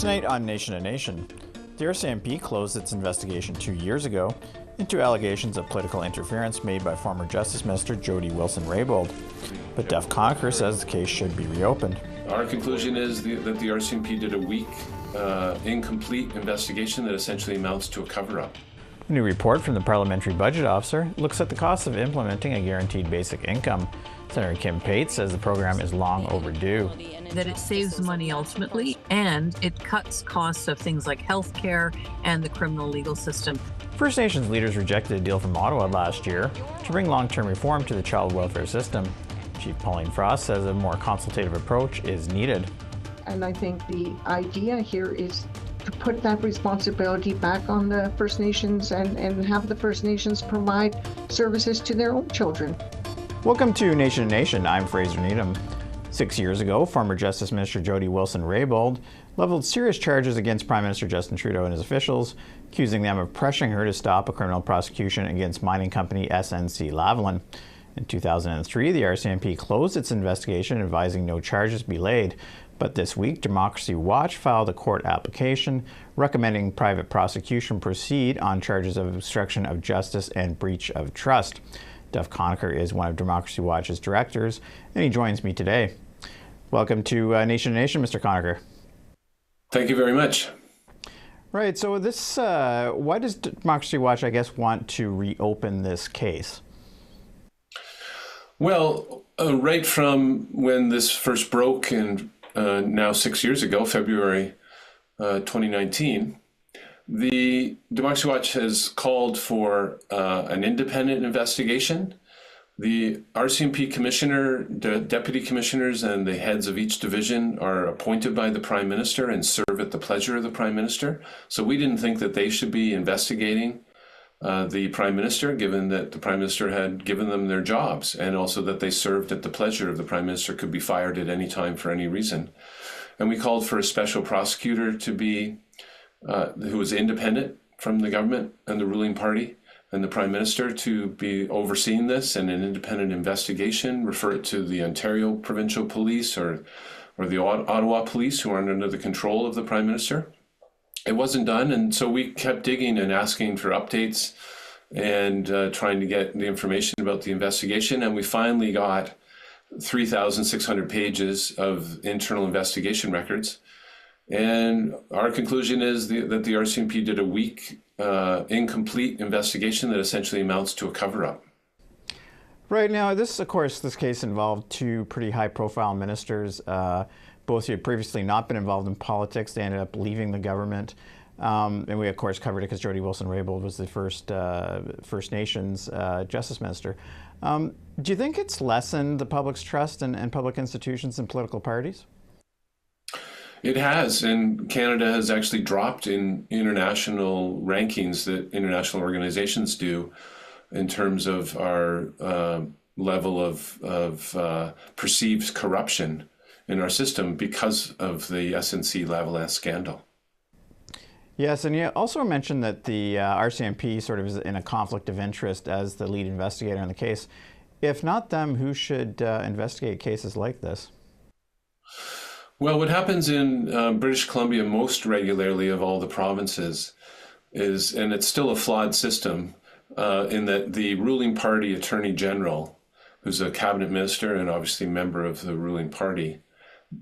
Tonight on Nation to Nation, the RCMP closed its investigation 2 years ago into allegations of political interference made by former Justice Minister Jody Wilson-Raybould. But Duff Conacher says the case should be reopened. Our conclusion is that the RCMP did a weak, incomplete investigation that essentially amounts to a cover-up. A new report from the Parliamentary Budget Officer looks at the cost of implementing a guaranteed basic income. Senator Kim Pate says the program is long overdue. That it saves money ultimately, and it cuts costs of things like healthcare and the criminal legal system. First Nations leaders rejected a deal from Ottawa last year to bring long-term reform to the child welfare system. Chief Pauline Frost says a more consultative approach is needed. And I think the idea here is to put that responsibility back on the First Nations and have the First Nations provide services to their own children. Welcome to Nation to Nation. I'm Fraser Needham. 6 years ago, former Justice Minister Jody Wilson-Raybould leveled serious charges against Prime Minister Justin Trudeau and his officials, accusing them of pressuring her to stop a criminal prosecution against mining company SNC-Lavalin. In 2003, the RCMP closed its investigation, advising no charges be laid. But this week, Democracy Watch filed a court application recommending private prosecution proceed on charges of obstruction of justice and breach of trust. Duff Conacher is one of Democracy Watch's directors, and he joins me today. Welcome to Nation to Nation, Mr. Conacher. Thank you very much. Right, so this, why does Democracy Watch, I guess, want to reopen this case? Well, right from when this first broke, and now 6 years ago, February 2019, the Democracy Watch has called for an independent investigation. The RCMP commissioner, the deputy commissioners, and the heads of each division are appointed by the Prime Minister and serve at the pleasure of the Prime Minister. So we didn't think that they should be investigating the Prime Minister, given that the Prime Minister had given them their jobs, and also that they served at the pleasure of the Prime Minister, could be fired at any time for any reason. And we called for a special prosecutor to be who was independent from the government and the ruling party and the Prime Minister to be overseeing this, and an independent investigation, refer it to the Ontario Provincial Police or the Ottawa Police, who aren't under the control of the Prime Minister. It wasn't done, and so we kept digging and asking for updates and trying to get the information about the investigation, and we finally got 3,600 pages of internal investigation records. And our conclusion is that the RCMP did a weak, incomplete investigation that essentially amounts to a cover-up. Right, now, this case involved two pretty high-profile ministers, both who had previously not been involved in politics. They ended up leaving the government. And we, of course, covered it because Jody Wilson-Raybould was the First Nations Justice Minister. Do you think it's lessened the public's trust in public institutions and political parties? It has, and Canada has actually dropped in international rankings that international organizations do in terms of our level of perceived corruption in our system because of the SNC-Lavalin scandal. Yes, and you also mentioned that the RCMP sort of is in a conflict of interest as the lead investigator in the case. If not them, who should investigate cases like this? Well, what happens in British Columbia most regularly of all the provinces is, and it's still a flawed system, in that the ruling party attorney general, who's a cabinet minister and obviously member of the ruling party,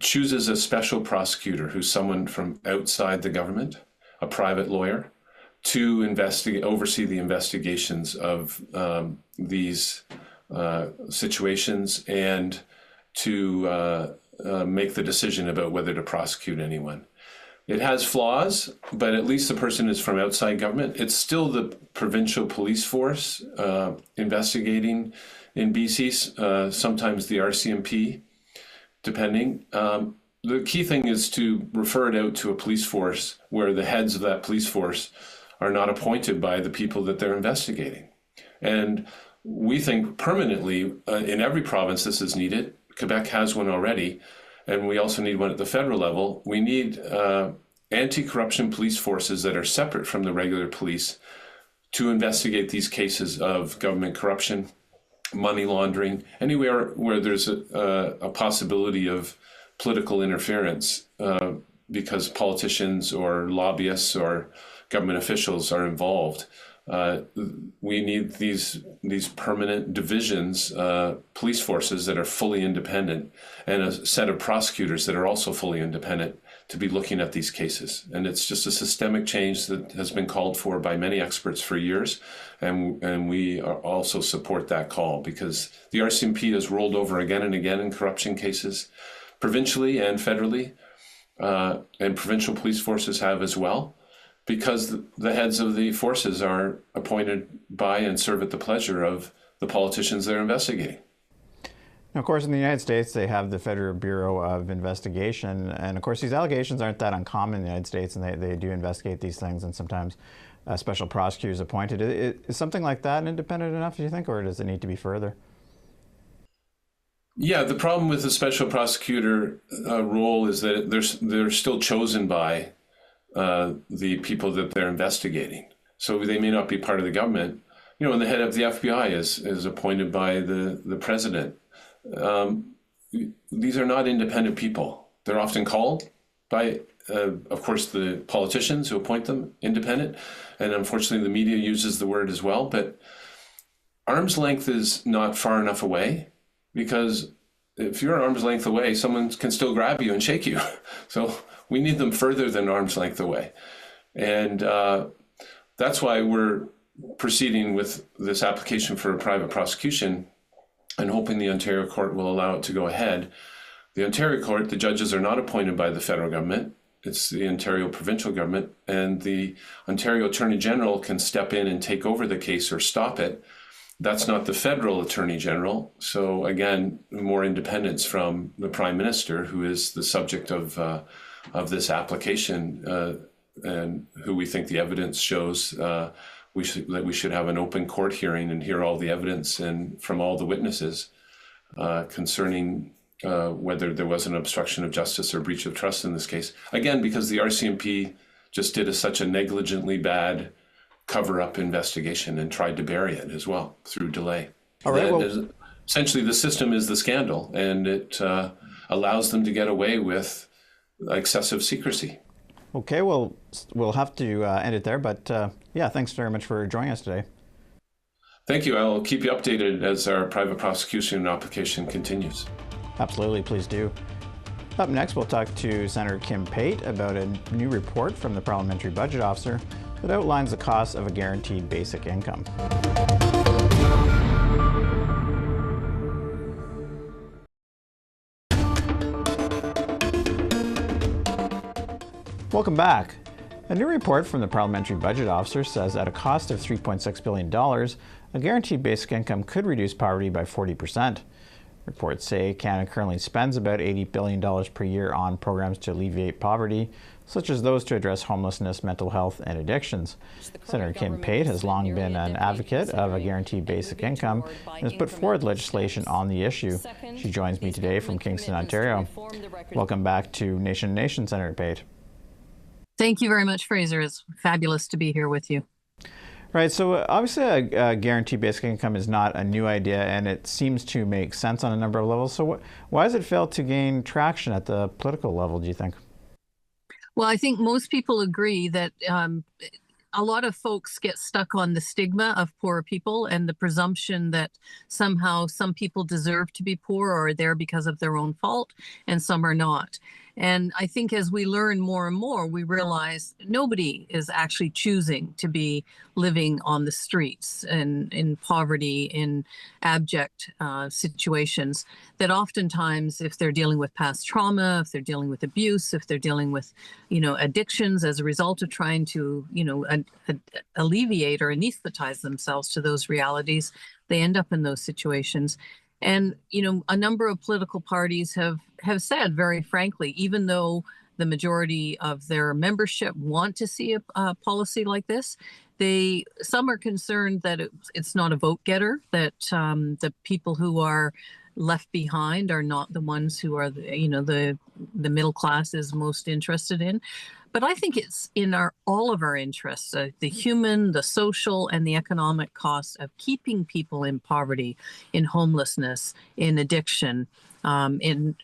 chooses a special prosecutor who's someone from outside the government, a private lawyer, to oversee the investigations of these situations and to make the decision about whether to prosecute anyone. It has flaws, but at least the person is from outside government. It's still the provincial police force investigating in BC, sometimes the RCMP, depending. The key thing is to refer it out to a police force where the heads of that police force are not appointed by the people that they're investigating. And we think permanently in every province this is needed. Quebec has one already, and we also need one at the federal level. We need anti-corruption police forces that are separate from the regular police to investigate these cases of government corruption, money laundering, anywhere where there's a possibility of political interference because politicians or lobbyists or government officials are involved. We need these permanent divisions, police forces that are fully independent, and a set of prosecutors that are also fully independent to be looking at these cases. And it's just a systemic change that has been called for by many experts for years, and we also support that call, because the RCMP has rolled over again and again in corruption cases, provincially and federally, and provincial police forces have as well, because the heads of the forces are appointed by and serve at the pleasure of the politicians they're investigating. Now, of course, in the United States, they have the Federal Bureau of Investigation. And of course, these allegations aren't that uncommon in the United States, and they do investigate these things, and sometimes special prosecutors appointed. Is something like that independent enough, do you think, or does it need to be further? Yeah, the problem with the special prosecutor role is that they're still chosen by the people that they're investigating. So they may not be part of the government. You know, and the head of the FBI is appointed by the president. These are not independent people. They're often called by, of course, the politicians who appoint them independent. And unfortunately, the media uses the word as well. But arm's length is not far enough away, because if you're arm's length away, someone can still grab you and shake you. So we need them further than arm's length away. And that's why we're proceeding with this application for a private prosecution and hoping the Ontario court will allow it to go ahead. The Ontario court, the judges are not appointed by the federal government. It's the Ontario provincial government, and the Ontario Attorney General can step in and take over the case or stop it. That's not the federal Attorney General. So again, more independence from the Prime Minister, who is the subject of this application, and who we think the evidence shows we should have an open court hearing and hear all the evidence and from all the witnesses concerning whether there was an obstruction of justice or breach of trust in this case. Again, because the RCMP just did such a negligently bad cover-up investigation and tried to bury it as well through delay. All right, essentially, the system is the scandal, and it allows them to get away with excessive secrecy. Okay, well, we'll have to end it there, but yeah, thanks very much for joining us today. Thank you. I'll keep you updated as our private prosecution application continues. Absolutely, please do. Up next, we'll talk to Senator Kim Pate about a new report from the Parliamentary Budget Officer that outlines the cost of a guaranteed basic income. Welcome back. A new report from the Parliamentary Budget Officer says at a cost of $3.6 billion, a guaranteed basic income could reduce poverty by 40%. Reports say Canada currently spends about $80 billion per year on programs to alleviate poverty, such as those to address homelessness, mental health, and addictions. Senator Kim Pate has long been an advocate of a guaranteed basic income and has put forward legislation on the issue. She joins me today from Kingston, Ontario. Welcome back to Nation to Nation, Senator Pate. Thank you very much, Fraser. It's fabulous to be here with you. Right, so obviously a guaranteed basic income is not a new idea, and it seems to make sense on a number of levels. So why has it failed to gain traction at the political level, do you think? Well, I think most people agree that a lot of folks get stuck on the stigma of poor people and the presumption that somehow some people deserve to be poor or are there because of their own fault, and some are not. And I think as we learn more and more, we realize nobody is actually choosing to be living on the streets and in poverty, in abject situations, that oftentimes if they're dealing with past trauma, if they're dealing with abuse, if they're dealing with, addictions as a result of trying to, alleviate or anesthetize themselves to those realities, they end up in those situations. And, a number of political parties have said very frankly, even though the majority of their membership want to see a policy like this, some are concerned that it's not a vote getter, that the people who are left behind are not the ones who are, the middle class is most interested in. But I think it's in all of our interests, the human, the social, and the economic costs of keeping people in poverty, in homelessness, in addiction, in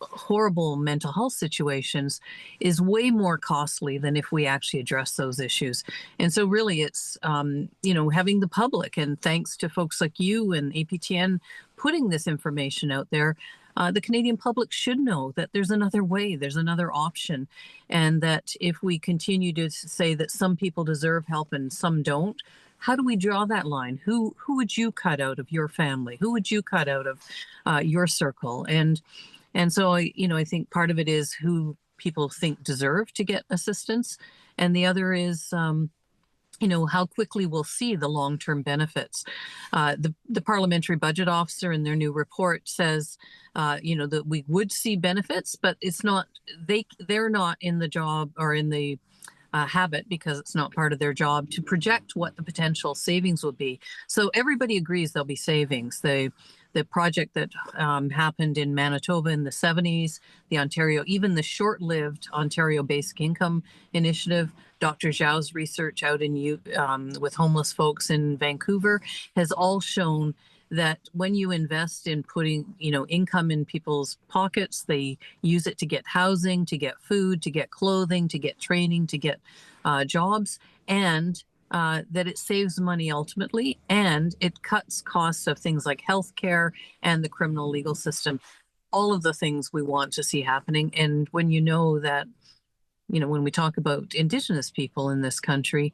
horrible mental health situations is way more costly than if we actually address those issues. And so really it's having the public, and thanks to folks like you and APTN putting this information out there, the Canadian public should know that there's another way, there's another option, and that if we continue to say that some people deserve help and some don't, how do we draw that line? Who would you cut out of your family? Who would you cut out of your circle? And so I think part of it is who people think deserve to get assistance, and the other is how quickly we'll see the long-term benefits. The Parliamentary Budget Officer in their new report says, that we would see benefits, but it's not, they're not in the job or in the habit, because it's not part of their job, to project what the potential savings will be. So everybody agrees there'll be savings. The project that happened in Manitoba in the 70s, the Ontario, even the short-lived Ontario Basic Income Initiative, Dr. Zhao's research out in with homeless folks in Vancouver has all shown that when you invest in putting, income in people's pockets, they use it to get housing, to get food, to get clothing, to get training, to get jobs, and that it saves money ultimately, and it cuts costs of things like healthcare and the criminal legal system, all of the things we want to see happening. And when that, when we talk about Indigenous people in this country,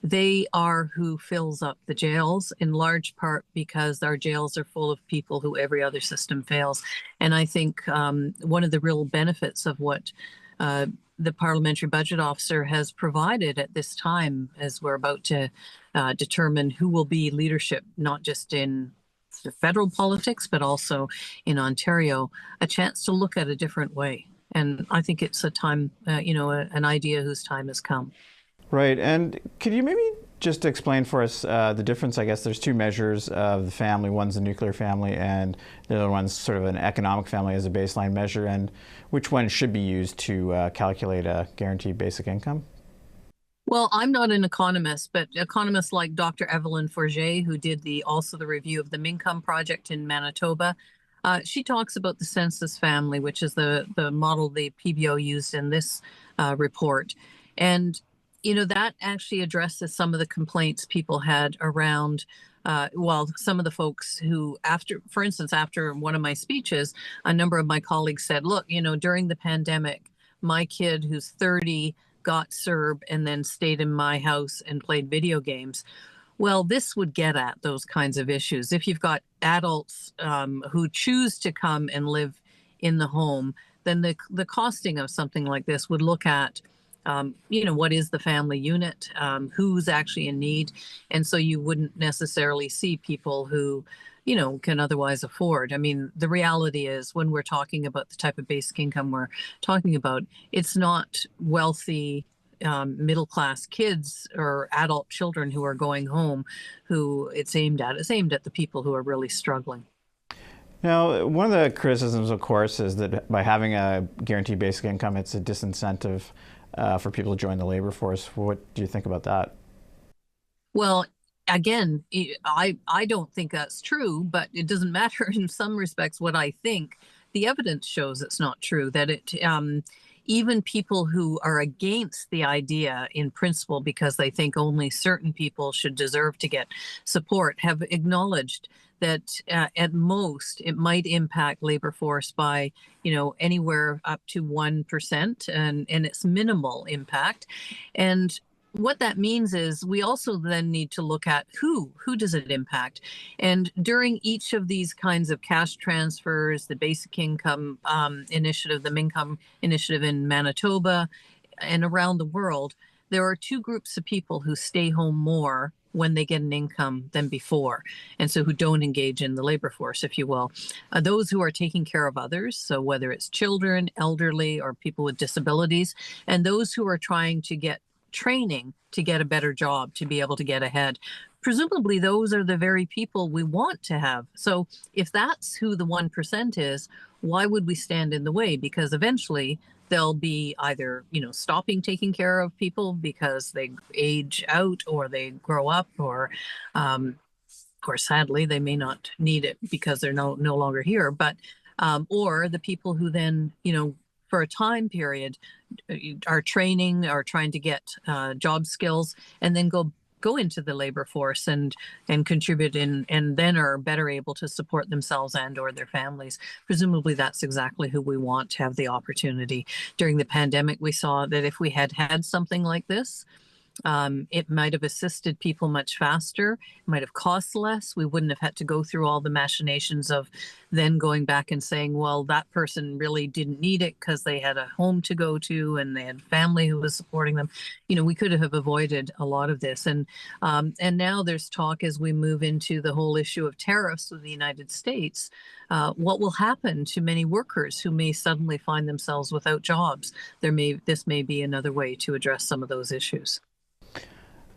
they are who fills up the jails, in large part because our jails are full of people who every other system fails. And I think one of the real benefits of what the Parliamentary Budget Officer has provided at this time, as we're about to determine who will be leadership, not just in the federal politics, but also in Ontario, a chance to look at a different way. And I think it's a time, an idea whose time has come. Right. And could you maybe just explain for us the difference? I guess there's two measures of the family. One's a nuclear family, and the other one's sort of an economic family as a baseline measure. And which one should be used to calculate a guaranteed basic income? Well, I'm not an economist, but economists like Dr. Evelyn Forget, who did also the review of the Mincome project in Manitoba, she talks about the census family, which is the model the PBO used in this report. And that actually addresses some of the complaints people had around, some of the folks who, for instance, after one of my speeches, a number of my colleagues said, look, during the pandemic, my kid who's 30 got CERB and then stayed in my house and played video games. Well, this would get at those kinds of issues. If you've got adults who choose to come and live in the home, then the costing of something like this would look at what is the family unit, who's actually in need. And so you wouldn't necessarily see people who, can otherwise afford. I mean, the reality is when we're talking about the type of basic income we're talking about, it's not wealthy middle-class kids or adult children who are going home who it's aimed at. It's aimed at the people who are really struggling. Now, one of the criticisms, of course, is that by having a guaranteed basic income, it's a disincentive for people to join the labor force. What do you think about that? Well, again, I don't think that's true, but it doesn't matter in some respects what I think. The evidence shows it's not true, that even people who are against the idea in principle because they think only certain people should deserve to get support have acknowledged that at most it might impact labor force by anywhere up to 1%, and it's minimal impact. And what that means is we also then need to look at who does it impact. And during each of these kinds of cash transfers, the basic income initiative, the Mincome initiative in Manitoba and around the world, there are two groups of people who stay home more when they get an income than before, and so who don't engage in the labor force, if you will. Those who are taking care of others, so whether it's children, elderly, or people with disabilities, and those who are trying to get training to get a better job, to be able to get ahead. Presumably, those are the very people we want to have. So if that's who the 1% is, why would we stand in the way? Because eventually they'll be either, stopping taking care of people because they age out or they grow up, or sadly, they may not need it because they're no longer here. But or the people who then, for a time period, are training or trying to get job skills and then go into the labor force and contribute and then are better able to support themselves and or their families. Presumably that's exactly who we want to have the opportunity. During the pandemic, we saw that if we had something like this, it might have assisted people much faster. It might have cost less. We wouldn't have had to go through all the machinations of then going back and saying, well, that person really didn't need it because they had a home to go to and they had family who was supporting them. We could have avoided a lot of this. And now there's talk as we move into the whole issue of tariffs with the United States, what will happen to many workers who may suddenly find themselves without jobs? This may be another way to address some of those issues.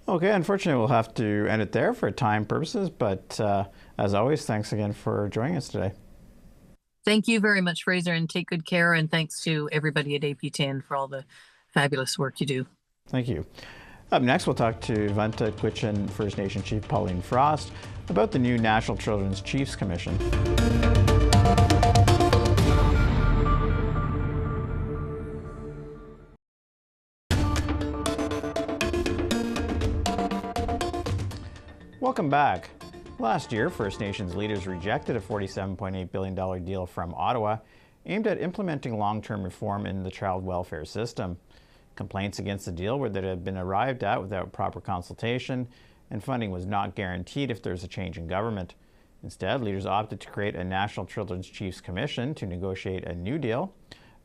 Okay, unfortunately, we'll have to end it there for time purposes, but as always, thanks again for joining us today. Thank you very much, Fraser, and take good care, and thanks to everybody at APTN for all the fabulous work you do. Thank you. Up next, we'll talk to Vanta Quitchin First Nation Chief Pauline Frost about the new National Children's Chiefs Commission. Welcome back. Last year, First Nations leaders rejected a $47.8 billion deal from Ottawa aimed at implementing long-term reform in the child welfare system. Complaints against the deal were that it had been arrived at without proper consultation and funding was not guaranteed if there's a change in government. Instead, leaders opted to create a National Children's Chiefs Commission to negotiate a new deal.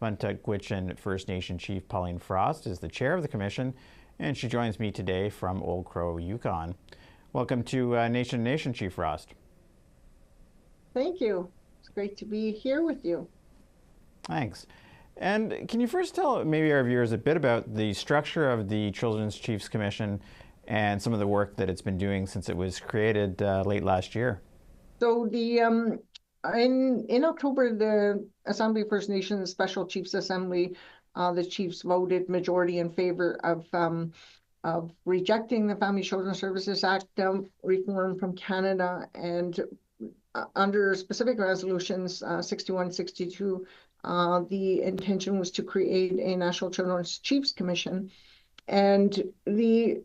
Vanta Quitchin First Nation Chief Pauline Frost is the chair of the commission, and she joins me today from Old Crow, Yukon. Welcome to Nation to Nation, Chief Frost. Thank you. It's great to be here with you. Thanks. And can you first tell maybe our viewers a bit about the structure of the Children's Chiefs Commission and some of the work that it's been doing since it was created late last year? So the in October, the Assembly of First Nations Special Chiefs Assembly, the Chiefs voted majority in favor of rejecting the Family Children Services Act reform from Canada, and under specific resolutions 61, 62, the intention was to create a National Children's Chiefs Commission. And the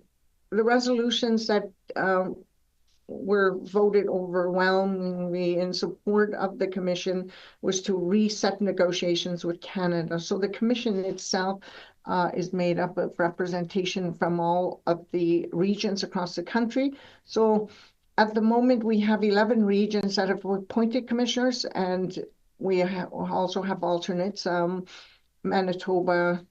resolutions that were voted overwhelmingly in support of the commission was to reset negotiations with Canada. So the commission itself is made up of representation from all of the regions across the country. So at the moment, we have 11 regions that have appointed commissioners, and we also have alternates. Manitoba,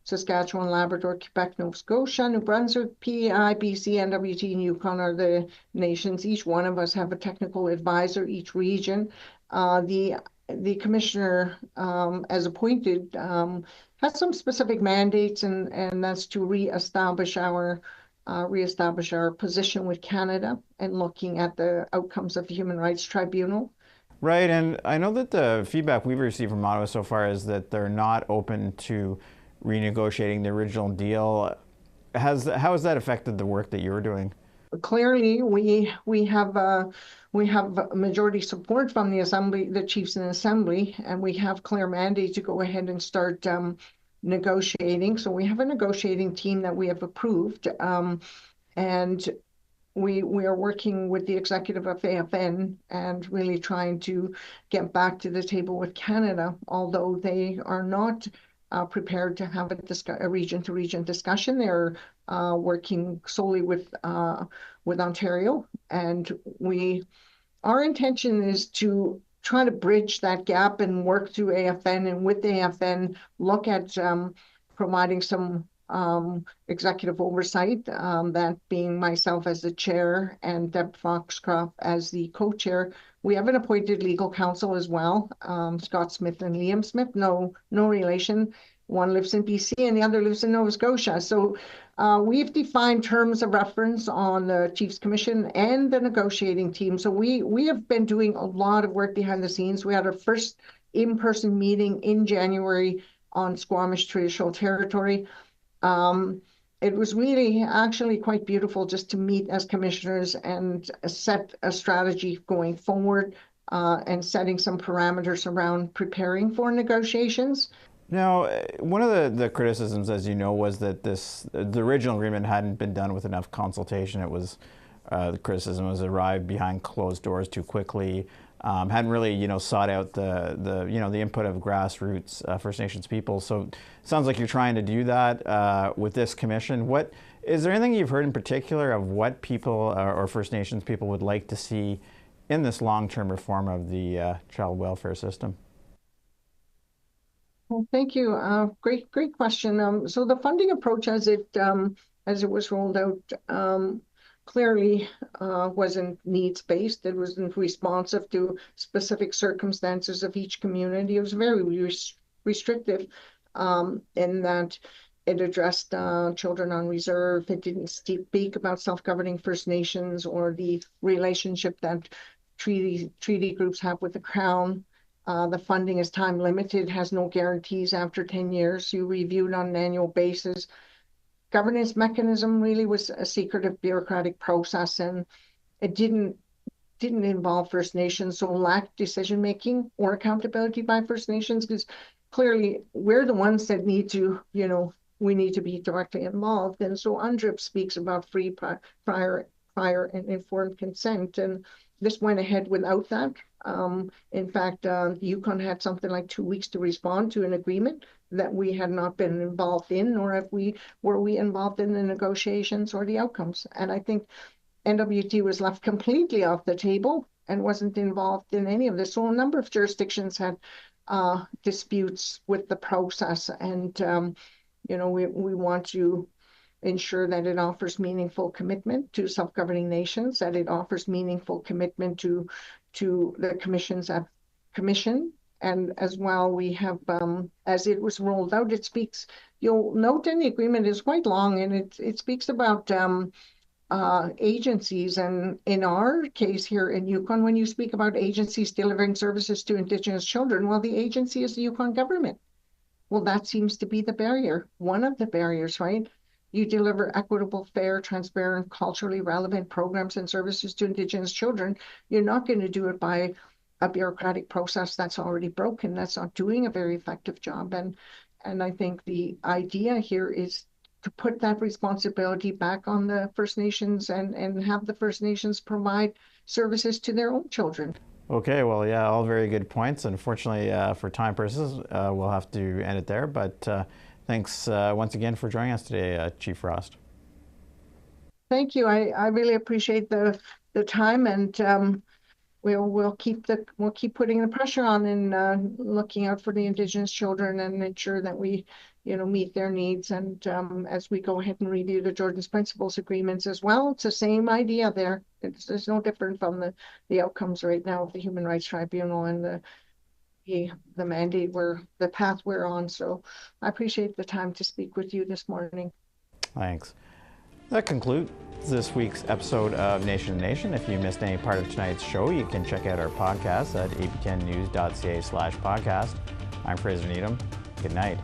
Saskatchewan, Labrador, Quebec, Nova Scotia, New Brunswick, PEI, BC, NWT, and Yukon are the nations. Each one of us have a technical advisor, each region. The commissioner, as appointed, has some specific mandates, and that's to reestablish our position with Canada and looking at the outcomes of the Human Rights Tribunal. Right, and I know that the feedback we've received from Ottawa so far is that they're not open to renegotiating the original deal. How has that affected the work that you were doing? Clearly, we have majority support from the Assembly, the Chiefs in Assembly, and we have clear mandate to go ahead and start negotiating. So we have a negotiating team that we have approved, and we are working with the executive of AFN and really trying to get back to the table with Canada, although they are not prepared to have a region-to-region discussion. They're working solely with Ontario, and our intention is to try to bridge that gap and work through AFN, and with AFN look at providing some executive oversight, that being myself as the chair and Deb Foxcroft as the co-chair. We have an appointed legal counsel as well, Scott Smith and Liam Smith, no relation. One lives in BC and the other lives in Nova Scotia. So we've defined terms of reference on the Chiefs Commission and the negotiating team. So we have been doing a lot of work behind the scenes. We had our first in-person meeting in January on Squamish traditional territory. It was really actually quite beautiful just to meet as commissioners and set a strategy going forward and setting some parameters around preparing for negotiations. Now, one of the criticisms, as you know, was that the original agreement hadn't been done with enough consultation. It was the criticism was arrived behind closed doors too quickly. Hadn't really, sought out the input of grassroots First Nations people. So it sounds like you're trying to do that with this commission. What is there anything you've heard in particular of what people or First Nations people would like to see in this long-term reform of the child welfare system? Well, thank you. Great question. So the funding approach as it was rolled out clearly wasn't needs-based. It wasn't responsive to specific circumstances of each community. It was very restrictive in that it addressed children on reserve. It didn't speak about self-governing First Nations or the relationship that treaty groups have with the Crown. The funding is time limited, has no guarantees after 10 years. You review it on an annual basis. Governance mechanism really was a secretive bureaucratic process, and it didn't involve First Nations, so lacked decision-making or accountability by First Nations, because clearly we're the ones that need to, we need to be directly involved. And so UNDRIP speaks about free, prior, and informed consent, and this went ahead without that. In fact, Yukon had something like 2 weeks to respond to an agreement that we had not been involved in, nor were we involved in the negotiations or the outcomes. And I think NWT was left completely off the table and wasn't involved in any of this. So a number of jurisdictions had disputes with the process, and we want to ensure that it offers meaningful commitment to self-governing nations, that it offers meaningful commitment to the commission. And as well, we have, as it was rolled out, it speaks, you'll note in the agreement is quite long, and it speaks about agencies. And in our case here in Yukon, when you speak about agencies delivering services to Indigenous children, well, the agency is the Yukon government. Well, that seems to be the barrier, one of the barriers, right? You deliver equitable, fair, transparent, culturally relevant programs and services to Indigenous children. You're not going to do it by a bureaucratic process that's already broken. That's not doing a very effective job. And I think the idea here is to put that responsibility back on the First Nations and have the First Nations provide services to their own children. Okay, well, yeah, all very good points. Unfortunately, for time purposes, we'll have to end it there. But thanks once again for joining us today, Chief Frost. Thank you. I really appreciate the time, and we'll keep putting the pressure on and looking out for the Indigenous children and ensure that we meet their needs. And as we go ahead and review the Jordan's Principles agreements as well, it's the same idea there. It's no different from the outcomes right now of the Human Rights Tribunal and the mandate the path we're on. So I appreciate the time to speak with you this morning. Thanks. That concludes this week's episode of Nation to Nation. If you missed any part of tonight's show, you can check out our podcast at aptnnews.ca/podcast. I'm Fraser Needham. Good night.